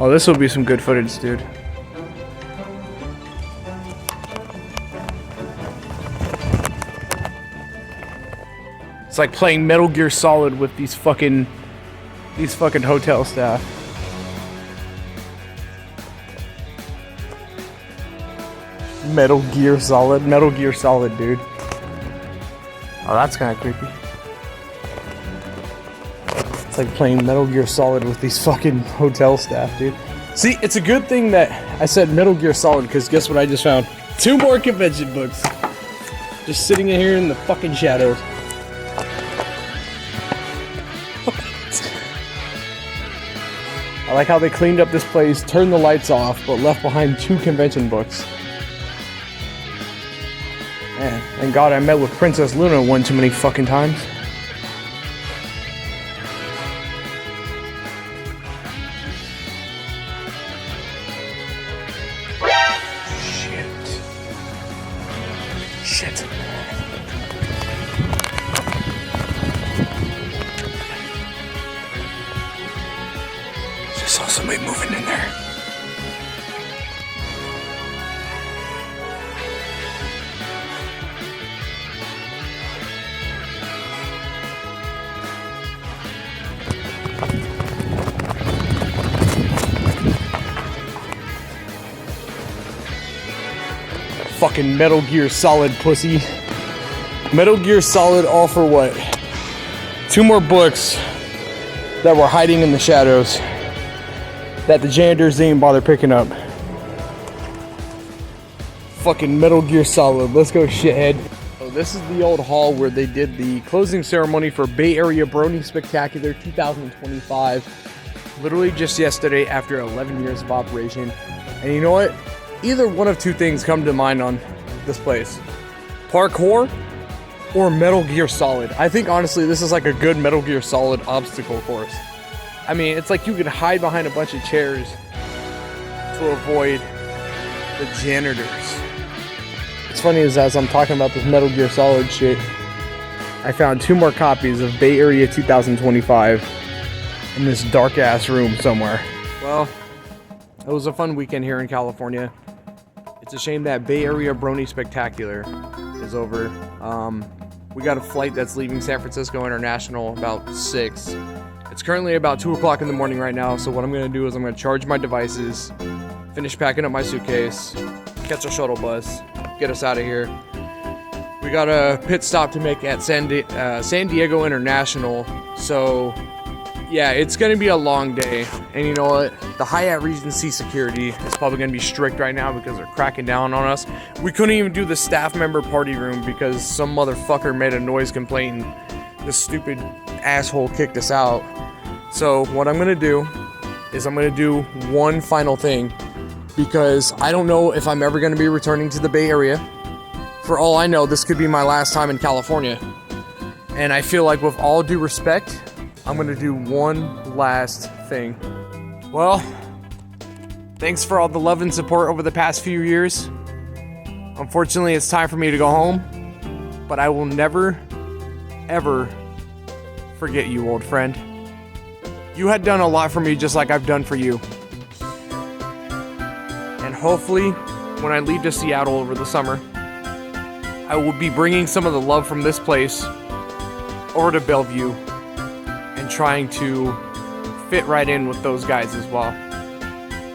Oh, this will be some good footage, dude. It's like playing Metal Gear Solid with these fucking hotel staff. Metal Gear Solid, dude. Oh, that's kind of creepy. It's like playing Metal Gear Solid with these fucking hotel staff, dude. See, it's a good thing that I said Metal Gear Solid, because guess what I just found? 2 more convention books. Just sitting in here in the fucking shadows. I like how they cleaned up this place, turned the lights off, but left behind 2 convention books. Man, thank God I met with Princess Luna one too many fucking times. Shit. Just saw somebody moving in there. Fucking Metal Gear Solid, pussy. Metal Gear Solid, all for what? 2 more books that were hiding in the shadows that the janitors didn't bother picking up. Fucking Metal Gear Solid, let's go, shithead. So this is the old hall where they did the closing ceremony for Bay Area Brony Spectacular 2025. Literally just yesterday after 11 years of operation. And you know what? Either one of 2 things come to mind on this place. Parkour or Metal Gear Solid. I think honestly this is like a good Metal Gear Solid obstacle course. I mean, it's like you can hide behind a bunch of chairs to avoid the janitors. What's funny is as I'm talking about this Metal Gear Solid shit, I found 2 more copies of Bay Area 2025 in this dark ass room somewhere. Well, it was a fun weekend here in California. It's a shame that Bay Area Brony Spectacular is over. We got a flight that's leaving San Francisco International about 6. It's currently about 2 o'clock in the morning right now, so what I'm gonna do is I'm gonna charge my devices, finish packing up my suitcase, catch a shuttle bus, get us out of here. We got a pit stop to make at San Diego International, so yeah, it's gonna be a long day. And you know what? The Hyatt Regency security is probably gonna be strict right now because they're cracking down on us. We couldn't even do the staff member party room because some motherfucker made a noise complaint and this stupid asshole kicked us out. So what I'm gonna do is I'm gonna do one final thing, because I don't know if I'm ever gonna be returning to the Bay Area. For all I know, this could be my last time in California. And I feel like with all due respect, I'm gonna do one last thing. Well, thanks for all the love and support over the past few years. Unfortunately, it's time for me to go home, but I will never, ever forget you, old friend. You had done a lot for me just like I've done for you. And hopefully, when I leave to Seattle over the summer, I will be bringing some of the love from this place over to Bellevue and trying to fit right in with those guys as well.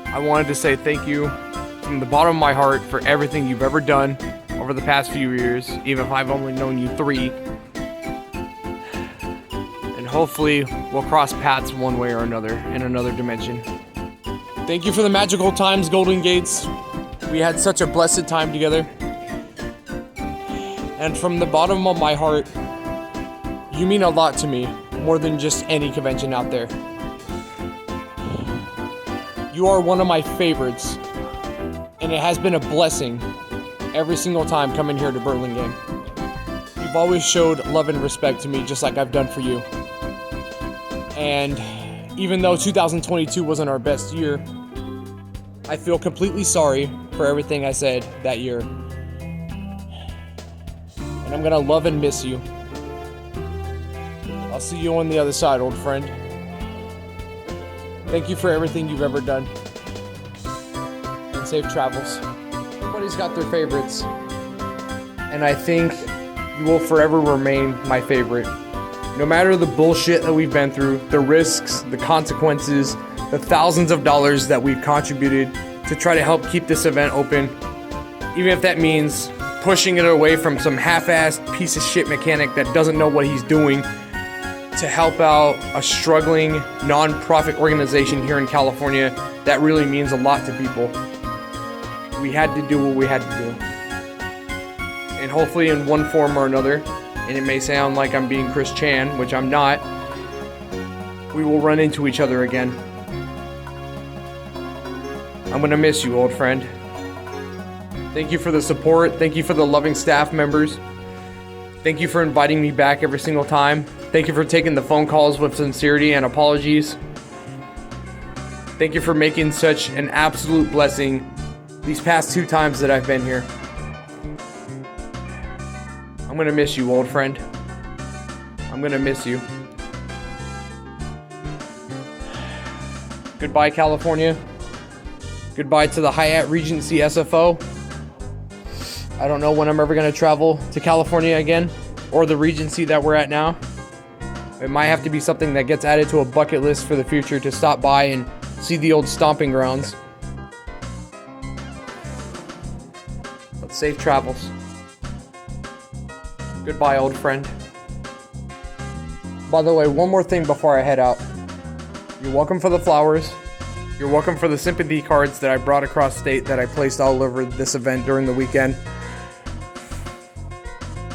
I wanted to say thank you from the bottom of my heart for everything you've ever done over the past few years, even if I've only known you 3. And hopefully we'll cross paths one way or another in another dimension. Thank you for the magical times, Golden Gates. We had such a blessed time together. And from the bottom of my heart, you mean a lot to me, more than just any convention out there. You are one of my favorites, and it has been a blessing every single time coming here to Burlingame. You've always showed love and respect to me just like I've done for you. And even though 2022 wasn't our best year, I feel completely sorry for everything I said that year. And I'm gonna love and miss you. I'll see you on the other side, old friend. Thank you for everything you've ever done. And safe travels. Everybody's got their favorites. And I think you will forever remain my favorite. No matter the bullshit that we've been through, the risks, the consequences, the thousands of dollars that we've contributed to try to help keep this event open, even if that means pushing it away from some half-assed piece of shit mechanic that doesn't know what he's doing to help out a struggling non-profit organization here in California that really means a lot to people. We had to do what we had to do. And hopefully in one form or another, and it may sound like I'm being Chris Chan, which I'm not, we will run into each other again. I'm gonna miss you, old friend. Thank you for the support. Thank you for the loving staff members. Thank you for inviting me back every single time. Thank you for taking the phone calls with sincerity and apologies. Thank you for making such an absolute blessing these past 2 times that I've been here. I'm gonna miss you, old friend. I'm gonna miss you. Goodbye, California. Goodbye to the Hyatt Regency SFO. I don't know when I'm ever gonna travel to California again, or the Regency that we're at now. It might have to be something that gets added to a bucket list for the future to stop by and see the old stomping grounds. But safe travels. Goodbye, old friend. By the way, one more thing before I head out. You're welcome for the flowers. You're welcome for the sympathy cards that I brought across state that I placed all over this event during the weekend.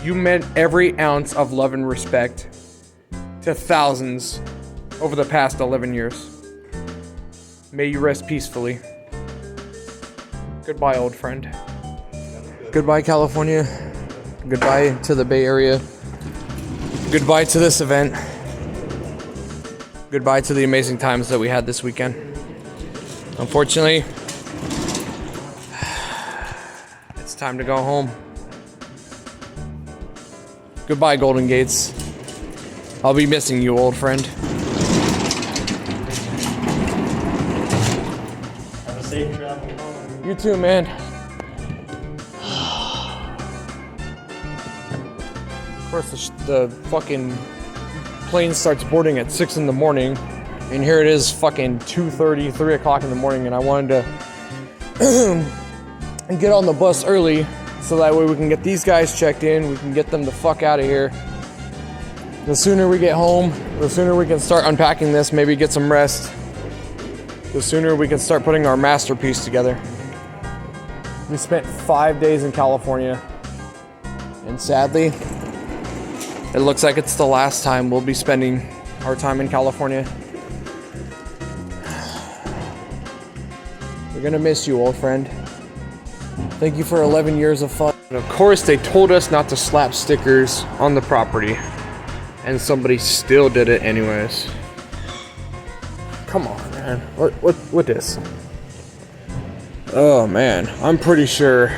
You meant every ounce of love and respect to thousands over the past 11 years. May you rest peacefully. Goodbye, old friend. Goodbye, California. Goodbye to the Bay Area. Goodbye to this event. Goodbye to the amazing times that we had this weekend. Unfortunately, it's time to go home. Goodbye, Golden Gates. I'll be missing you, old friend. Have a safe travel home. You too, man. Of course, the fucking plane starts boarding at 6 in the morning, and here it is fucking 2:30, 3 o'clock in the morning, and I wanted to get on the bus early so that way we can get these guys checked in, we can get them the fuck out of here. The sooner we get home, the sooner we can start unpacking this, maybe get some rest. The sooner we can start putting our masterpiece together. We spent 5 days in California, and sadly, it looks like it's the last time we'll be spending our time in California. We're gonna miss you, old friend. Thank you for 11 years of fun. And of course, they told us not to slap stickers on the property, and somebody still did it anyways. Come on, man. What this? Oh man, I'm pretty sure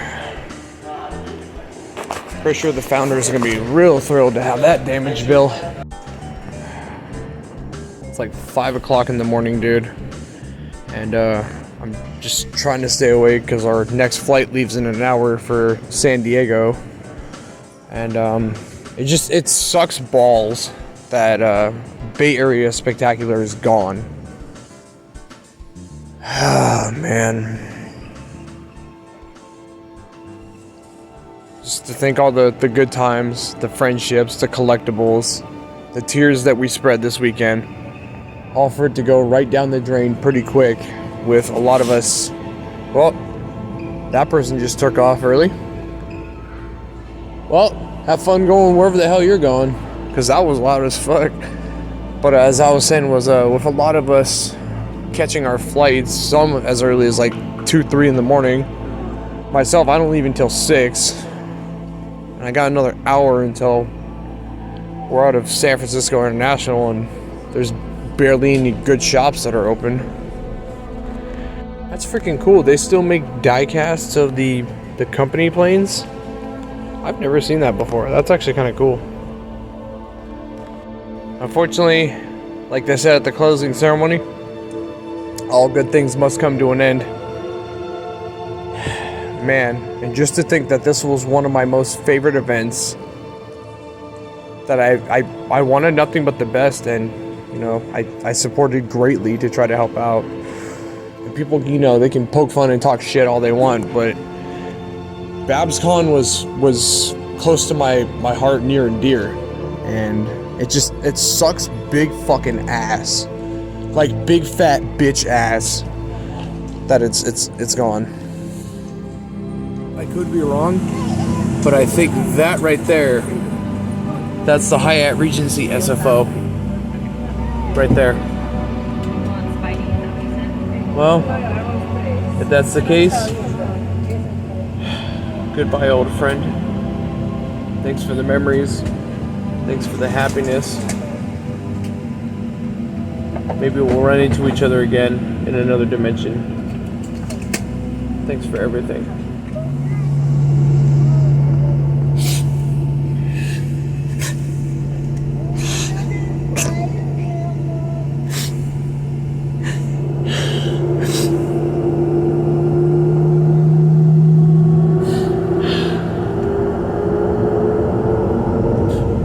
the founders are gonna be real thrilled to have that damage bill. It's like 5 o'clock in the morning, dude, and I'm just trying to stay awake because our next flight leaves in an hour for San Diego, and it sucks balls that Bay Area Spectacular is gone. Ah, man. Just to think all the good times, the friendships, the collectibles, the tears that we spread this weekend, all for it to go right down the drain pretty quick with a lot of us. Well, that person just took off early. Well, have fun going wherever the hell you're going, because that was loud as fuck. But as I was saying, was with a lot of us catching our flights, some as early as like 2, 3 in the morning. Myself, I don't leave until 6. And I got another hour until we're out of San Francisco International, and there's barely any good shops that are open. That's freaking cool. They still make die casts of the company planes. I've never seen that before. That's actually kind of cool. Unfortunately, like they said at the closing ceremony, all good things must come to an end. Man, and just to think that this was one of my most favorite events, that I wanted nothing but the best, and you know, I supported greatly to try to help out. And people, you know, they can poke fun and talk shit all they want, but BABSCon was close to my heart, near and dear, and it sucks big fucking ass, like big fat bitch ass, that it's gone. I could be wrong, but I think that right there, that's the Hyatt Regency SFO, right there. Well, if that's the case, goodbye, old friend. Thanks for the memories. Thanks for the happiness. Maybe we'll run into each other again in another dimension. Thanks for everything.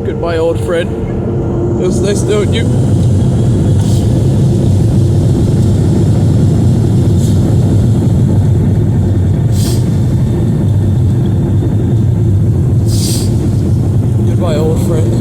Goodbye, old friend. It was nice knowing you. Goodbye, old friend.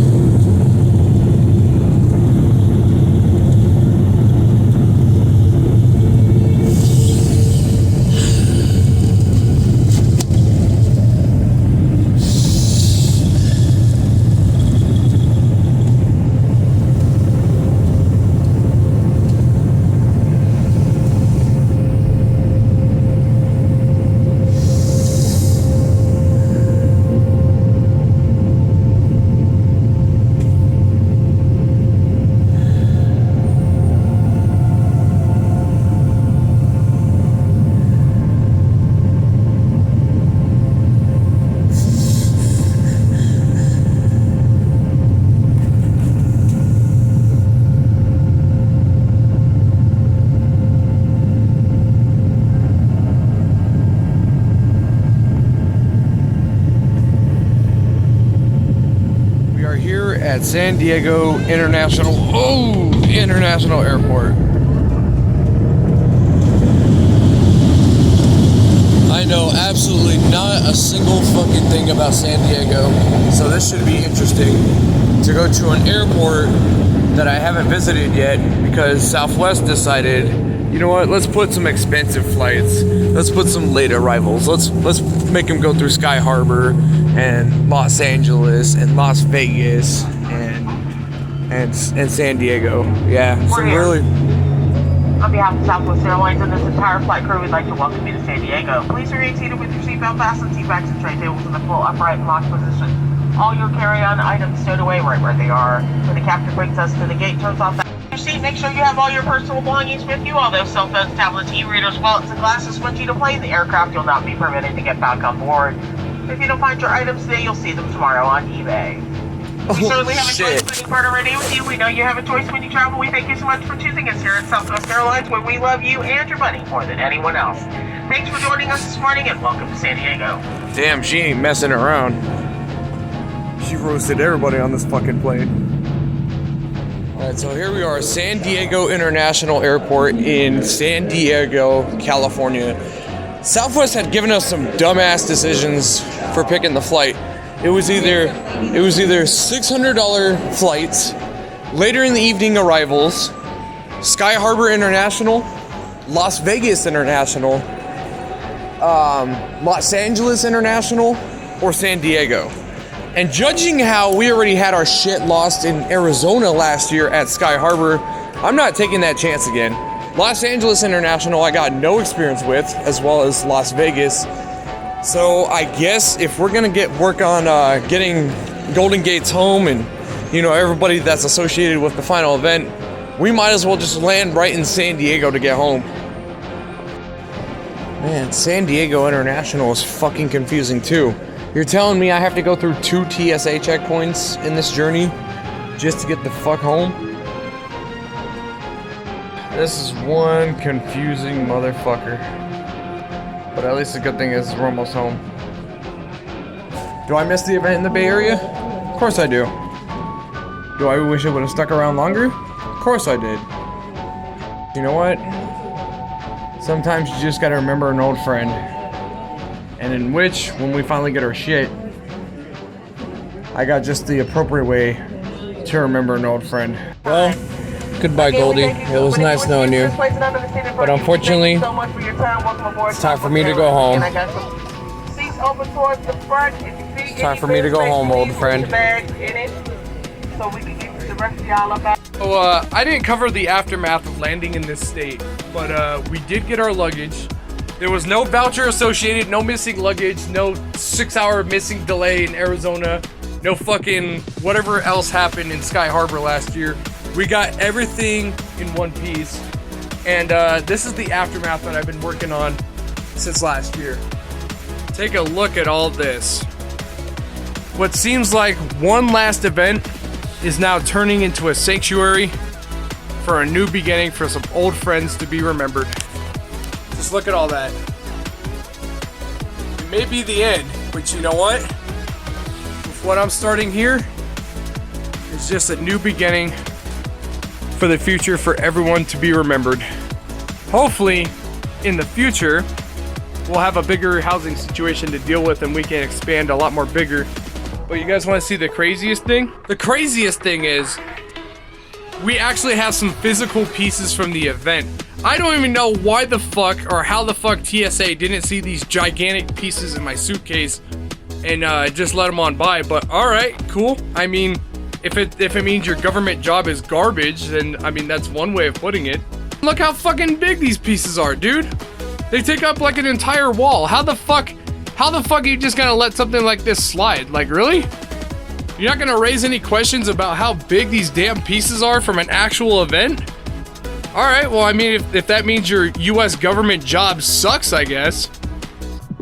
At San Diego International Airport. I know absolutely not a single fucking thing about San Diego, so this should be interesting to go to an airport that I haven't visited yet, because Southwest decided, you know what, let's put some expensive flights, let's put some late arrivals, let's make them go through Sky Harbor and Los Angeles and Las Vegas and San Diego. Yeah, some really. On behalf of Southwest Airlines and this entire flight crew, we'd like to welcome you to San Diego. Please remain seated with your seatbelt fastened, seat backs and tray tables in the full upright and locked position. All your carry-on items stowed away right where they are. When the captain brings us to the gate, turns off your seat, make sure you have all your personal belongings with you. All those cell phones, tablets, e-readers, wallets, and glasses. Once you deploy the aircraft, you'll not be permitted to get back on board. If you don't find your items today, you'll see them tomorrow on eBay. We certainly have enjoyed spending part of our day with you. We know you have a choice when you travel. We thank you so much for choosing us here at Southwest Airlines, where we love you and your money more than anyone else. Thanks for joining us this morning, and welcome to San Diego. Damn, she ain't messing around. She roasted everybody on this fucking plane. Alright, so here we are, San Diego International Airport in San Diego, California. Southwest had given us some dumbass decisions for picking the flight. It was either $600 flights, later in the evening arrivals, Sky Harbor International, Las Vegas International, Los Angeles International, or San Diego. And judging how we already had our shit lost in Arizona last year at Sky Harbor, I'm not taking that chance again. Los Angeles International I got no experience with, as well as Las Vegas. So I guess if we're gonna get work on getting Golden Gates home and, you know, everybody that's associated with the final event, we might as well just land right in San Diego to get home. Man, San Diego International is fucking confusing too. You're telling me I have to go through 2 TSA checkpoints in this journey just to get the fuck home? This is one confusing motherfucker. But at least the good thing is we're almost home. Do I miss the event in the Bay Area? Of course I do. Do I wish it would have stuck around longer? Of course I did. You know what? Sometimes you just gotta remember an old friend. And in which, when we finally get our shit, I got just the appropriate way to remember an old friend. Well, goodbye, Goldie. It was nice knowing you. But unfortunately, it's time for me to go home. It's time for me to go home, old friend. So, I didn't cover the aftermath of landing in this state, but we did get our luggage. There was no voucher associated, no missing luggage, no 6-hour missing delay in Arizona, no fucking whatever else happened in Sky Harbor last year. We got everything in one piece, and this is the aftermath that I've been working on since last year. Take a look at all this. What seems like one last event is now turning into a sanctuary for a new beginning for some old friends to be remembered. Just look at all that. It may be the end, but you know what? With what I'm starting here, it's just a new beginning for the future for everyone to be remembered. Hopefully, in the future, we'll have a bigger housing situation to deal with and we can expand a lot more bigger. But you guys want to see the craziest thing? The craziest thing is we actually have some physical pieces from the event. I don't even know why the fuck or how the fuck TSA didn't see these gigantic pieces in my suitcase and just let them on by, but alright, cool. I mean, if it means your government job is garbage, then I mean that's one way of putting it. Look how fucking big these pieces are, dude. They take up like an entire wall. How the fuck are you just gonna let something like this slide? Like, really? You're not gonna raise any questions about how big these damn pieces are from an actual event? Alright, well, I mean, if that means your US government job sucks, I guess.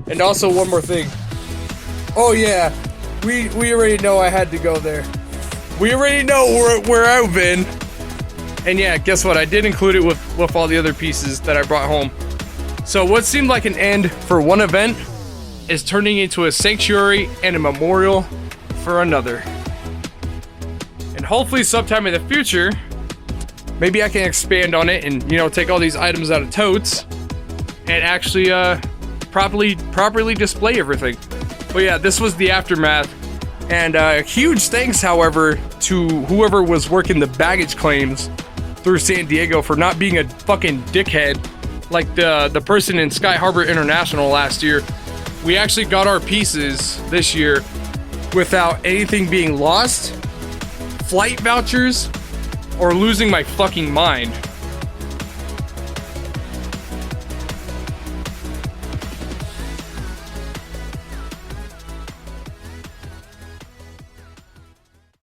And also, one more thing. Oh yeah, we already know I had to go there. We already know where I've been. And yeah, guess what? I did include it with all the other pieces that I brought home. So what seemed like an end for one event is turning into a sanctuary and a memorial for another. And hopefully sometime in the future, maybe I can expand on it and, you know, take all these items out of totes and actually properly display everything. But yeah, this was the aftermath. And huge thanks, however, to whoever was working the baggage claims through San Diego for not being a fucking dickhead like the person in Sky Harbor International last year. We actually got our pieces this year without anything being lost, flight vouchers, or losing my fucking mind.